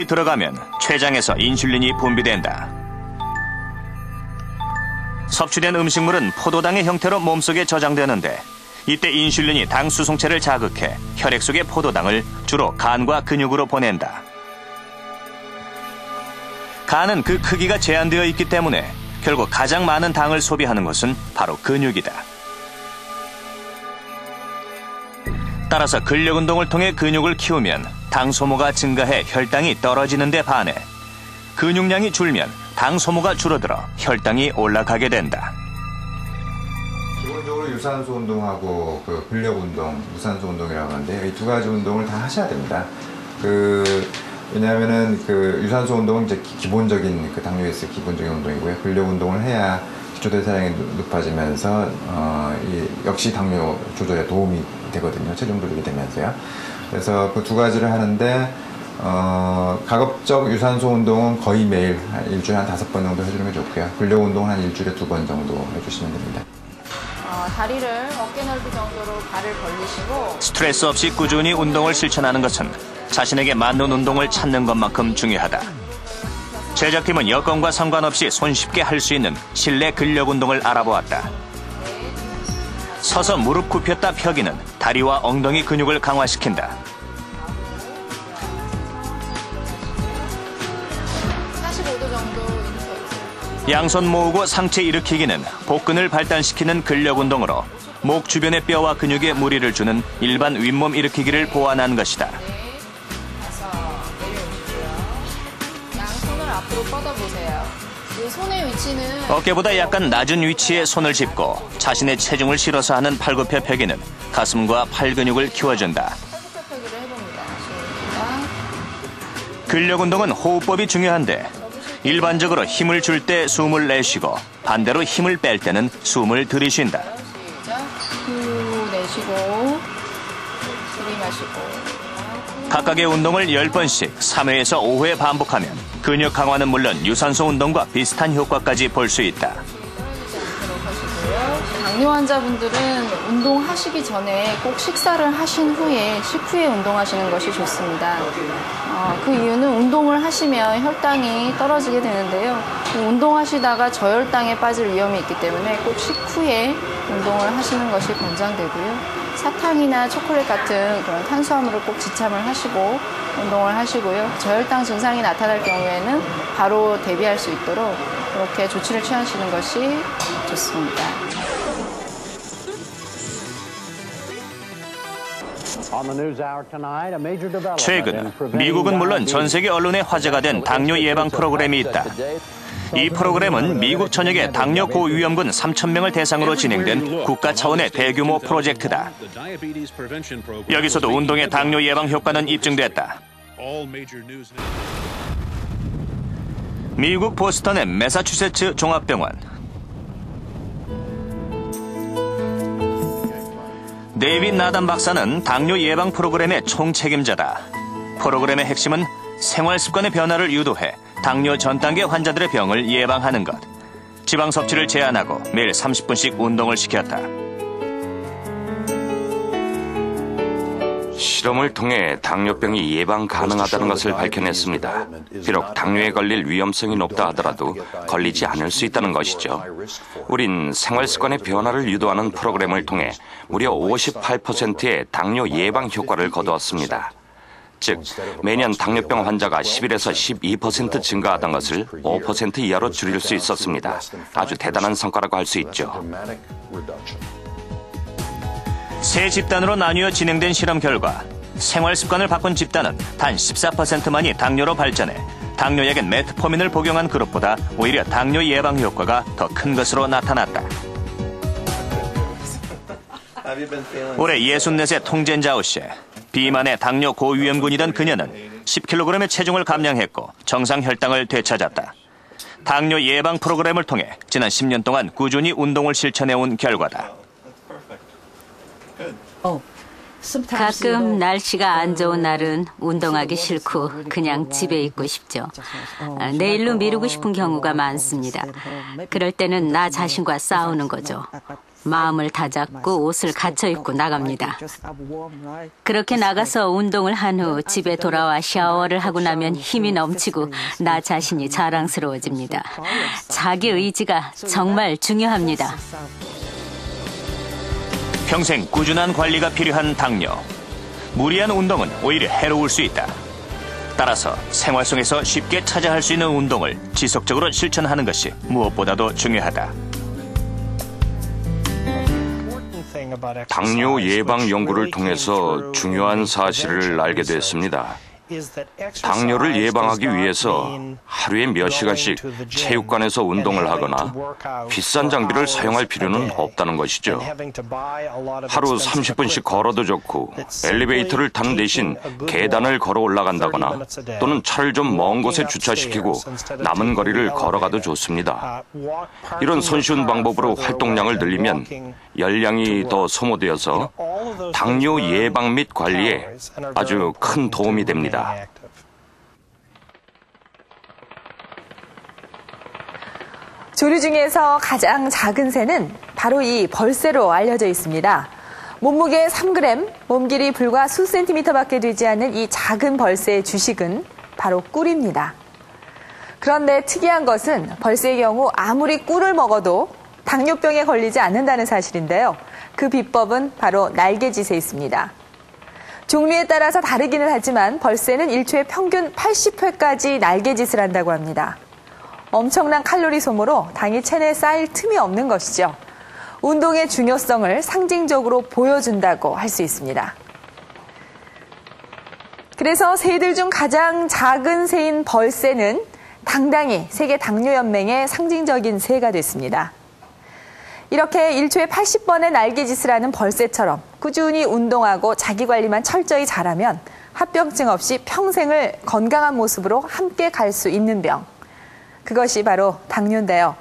들어가면 췌장에서 인슐린이 분비된다. 섭취된 음식물은 포도당의 형태로 몸속에 저장되는데 이때 인슐린이 당 수송체를 자극해 혈액 속의 포도당을 주로 간과 근육으로 보낸다. 간은 그 크기가 제한되어 있기 때문에 결국 가장 많은 당을 소비하는 것은 바로 근육이다. 따라서 근력 운동을 통해 근육을 키우면 당 소모가 증가해 혈당이 떨어지는 데 반해 근육량이 줄면 당 소모가 줄어들어 혈당이 올라가게 된다. 기본적으로 유산소 운동하고 근력 운동, 무산소 운동이라고 하는데 이 두 가지 운동을 다 하셔야 됩니다. 왜냐하면은 유산소 운동은 이제 기본적인 당뇨에서 기본적인 운동이고요. 근력 운동을 해야 기초대사량이 높아지면서 역시 당뇨 조절에 도움이 되거든요. 체중 조절이 되면서요. 그래서 그 두 가지를 하는데 가급적 유산소 운동은 거의 매일 일주일에 한 5번 정도 해주는 게 좋고요. 근력 운동은 한 일주일에 2번 정도 해주시면 됩니다. 다리를 어깨 넓이 정도로 발을 벌리시고 스트레스 없이 꾸준히 운동을 실천하는 것은 자신에게 맞는 운동을 찾는 것만큼 중요하다. 제작팀은 여건과 상관없이 손쉽게 할 수 있는 실내 근력 운동을 알아보았다. 서서 무릎 굽혔다 펴기는 다리와 엉덩이 근육을 강화시킨다. 45도 정도 일으켜주세요. 양손 모으고 상체 일으키기는 복근을 발달시키는 근력 운동으로 목 주변의 뼈와 근육에 무리를 주는 일반 윗몸 일으키기를 보완한 것이다. 양손을 앞으로 뻗어보세요. 이 손의 위치는 어깨보다 약간 낮은 위치에 손을 짚고 자신의 체중을 실어서 하는 팔굽혀 펴기는 가슴과 팔 근육을 키워준다. 팔굽혀 펴기를 해봅니다. 시작. 근력 운동은 호흡법이 중요한데 일반적으로 힘을 줄 때 숨을 내쉬고 반대로 힘을 뺄 때는 숨을 들이쉰다. 시작. 후 내쉬고 들이마시고. 각각의 운동을 10번씩 3회에서 5회 반복하면 근육 강화는 물론 유산소 운동과 비슷한 효과까지 볼 수 있다. 당뇨 환자분들은 운동하시기 전에 꼭 식사를 하신 후에 식후에 운동하시는 것이 좋습니다. 그 이유는 운동을 하시면 혈당이 떨어지게 되는데요. 운동하시다가 저혈당에 빠질 위험이 있기 때문에 꼭 식후에 운동을 하시는 것이 권장되고요. 사탕이나 초콜릿 같은 그런 탄수화물을 꼭 지참을 하시고 운동을 하시고요. 저혈당 증상이 나타날 경우에는 바로 대비할 수 있도록 그렇게 조치를 취하시는 것이 좋습니다. 최근 미국은 물론 전 세계 언론에 화제가 된 당뇨 예방 프로그램이 있다. 이 프로그램은 미국 전역의 당뇨 고위험군 3,000명을 대상으로 진행된 국가 차원의 대규모 프로젝트다. 여기서도 운동의 당뇨 예방 효과는 입증됐다. 미국 보스턴의 매사추세츠 종합병원. 데이빗 나단 박사는 당뇨 예방 프로그램의 총책임자다. 프로그램의 핵심은 생활 습관의 변화를 유도해 당뇨 전 단계 환자들의 병을 예방하는 것. 지방 섭취를 제한하고 매일 30분씩 운동을 시켰다. 실험을 통해 당뇨병이 예방 가능하다는 것을 밝혀냈습니다. 비록 당뇨에 걸릴 위험성이 높다 하더라도 걸리지 않을 수 있다는 것이죠. 우린 생활 습관의 변화를 유도하는 프로그램을 통해 무려 58%의 당뇨 예방 효과를 거두었습니다. 즉, 매년 당뇨병 환자가 11에서 12% 증가하던 것을 5% 이하로 줄일 수 있었습니다. 아주 대단한 성과라고 할 수 있죠. 세 집단으로 나뉘어 진행된 실험 결과 생활 습관을 바꾼 집단은 단 14%만이 당뇨로 발전해 당뇨약인 메트포민을 복용한 그룹보다 오히려 당뇨 예방 효과가 더 큰 것으로 나타났다. 올해 64세 통젠자오씨. 비만의 당뇨 고위험군이던 그녀는 10kg의 체중을 감량했고 정상 혈당을 되찾았다. 당뇨 예방 프로그램을 통해 지난 10년 동안 꾸준히 운동을 실천해온 결과다. 가끔 날씨가 안 좋은 날은 운동하기 싫고 그냥 집에 있고 싶죠. 내일로 미루고 싶은 경우가 많습니다. 그럴 때는 나 자신과 싸우는 거죠. 마음을 다잡고 옷을 갖춰 입고 나갑니다. 그렇게 나가서 운동을 한 후 집에 돌아와 샤워를 하고 나면 힘이 넘치고 나 자신이 자랑스러워집니다. 자기 의지가 정말 중요합니다. 평생 꾸준한 관리가 필요한 당뇨. 무리한 운동은 오히려 해로울 수 있다. 따라서 생활 속에서 쉽게 찾아 할 수 있는 운동을 지속적으로 실천하는 것이 무엇보다도 중요하다. 당뇨 예방 연구를 통해서 중요한 사실을 알게 됐습니다. 당뇨를 예방하기 위해서 하루에 몇 시간씩 체육관에서 운동을 하거나 비싼 장비를 사용할 필요는 없다는 것이죠. 하루 30분씩 걸어도 좋고 엘리베이터를 타는 대신 계단을 걸어 올라간다거나 또는 차를 좀 먼 곳에 주차시키고 남은 거리를 걸어가도 좋습니다. 이런 손쉬운 방법으로 활동량을 늘리면 열량이 더 소모되어서 당뇨 예방 및 관리에 아주 큰 도움이 됩니다. 조류 중에서 가장 작은 새는 바로 이 벌새로 알려져 있습니다. 몸무게 3g, 몸 길이 불과 수 센티미터밖에 되지 않는 이 작은 벌새의 주식은 바로 꿀입니다. 그런데 특이한 것은 벌새의 경우 아무리 꿀을 먹어도 당뇨병에 걸리지 않는다는 사실인데요. 그 비법은 바로 날개짓에 있습니다. 종류에 따라서 다르기는 하지만 벌새는 1초에 평균 80회까지 날개짓을 한다고 합니다. 엄청난 칼로리 소모로 당이 체내에 쌓일 틈이 없는 것이죠. 운동의 중요성을 상징적으로 보여준다고 할 수 있습니다. 그래서 새들 중 가장 작은 새인 벌새는 당당히 세계 당뇨연맹의 상징적인 새가 됐습니다. 이렇게 1초에 80번의 날개짓을 하는 벌새처럼 꾸준히 운동하고 자기관리만 철저히 잘하면 합병증 없이 평생을 건강한 모습으로 함께 갈 수 있는 병. 그것이 바로 당뇨인데요.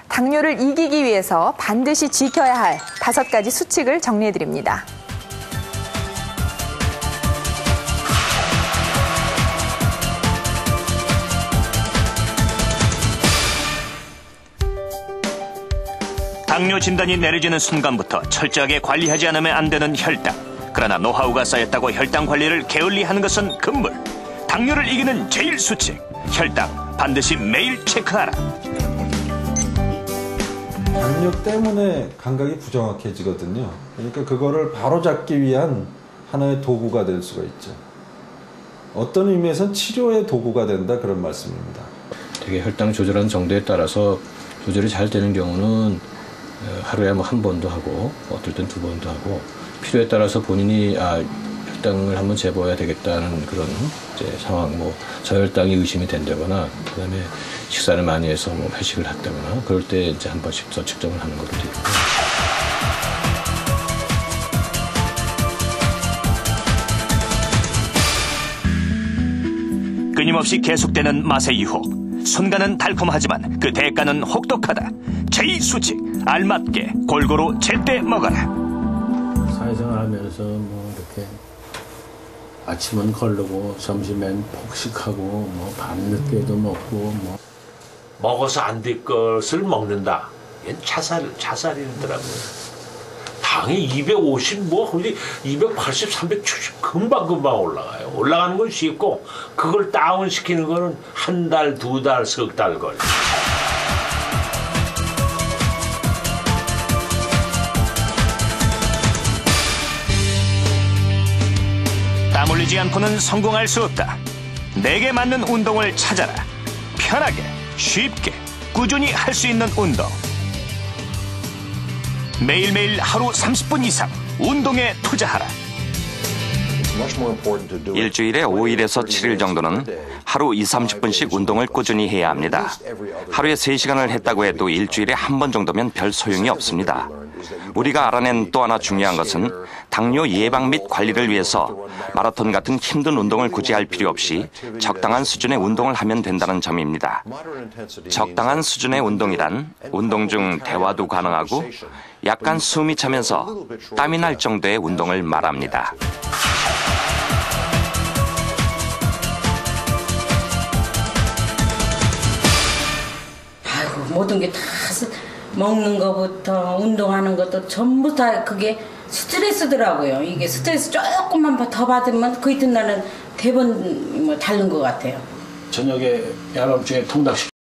당뇨를 이기기 위해서 반드시 지켜야 할 5가지 수칙을 정리해드립니다. 당뇨 진단이 내려지는 순간부터 철저하게 관리하지 않으면 안 되는 혈당. 그러나 노하우가 쌓였다고 혈당 관리를 게을리하는 것은 금물. 당뇨를 이기는 제일 수칙. 혈당 반드시 매일 체크하라. 당뇨 때문에 감각이 부정확해지거든요. 그러니까 그거를 바로잡기 위한 하나의 도구가 될 수가 있죠. 어떤 의미에선 치료의 도구가 된다, 그런 말씀입니다. 되게 혈당 조절하는 정도에 따라서 조절이 잘 되는 경우는 하루에 뭐 한 번도 하고 어떨 땐 2번도 하고 필요에 따라서 본인이 혈당을 한번 재봐야 되겠다는 그런 이제 상황, 뭐 저혈당이 의심이 된다거나 그다음에 식사를 많이 해서 뭐 회식을 했다거나 그럴 때 이제 한 번씩 더 측정을 하는 것도 있고. 끊임없이 계속되는 맛의 유혹. 순간은 달콤하지만 그 대가는 혹독하다. 제2수칙. 알맞게 골고루 제때 먹어라. 사회생활 하면서 뭐 이렇게 아침은 거르고 점심엔 폭식하고 뭐 밤늦게도 먹고 뭐 먹어서 안 될 것을 먹는다. 이건 자살이더라고요. 당이 250 뭐 근데 280, 370 금방 올라가요. 올라가는 건 쉽고 그걸 다운시키는 거는 한 달, 2달, 석 달 걸려. 땀 흘리지 않고는 성공할 수 없다. 내게 맞는 운동을 찾아라. 편하게, 쉽게, 꾸준히 할 수 있는 운동. 매일매일 하루 30분 이상 운동에 투자하라. 일주일에 5일에서 7일 정도는 하루 20-30분씩 운동을 꾸준히 해야 합니다. 하루에 3시간을 했다고 해도 일주일에 한 번 정도면 별 소용이 없습니다. 우리가 알아낸 또 하나 중요한 것은 당뇨 예방 및 관리를 위해서 마라톤 같은 힘든 운동을 굳이 할 필요 없이 적당한 수준의 운동을 하면 된다는 점입니다. 적당한 수준의 운동이란 운동 중 대화도 가능하고 약간 숨이 차면서 땀이 날 정도의 운동을 말합니다. 모든 게 다 먹는 것부터 운동하는 것도 전부 다 그게 스트레스더라고요. 이게 스트레스 조금만 더 받으면 그 이튿날은 대번 뭐 다른 것 같아요. 저녁에 야밤중에 통닭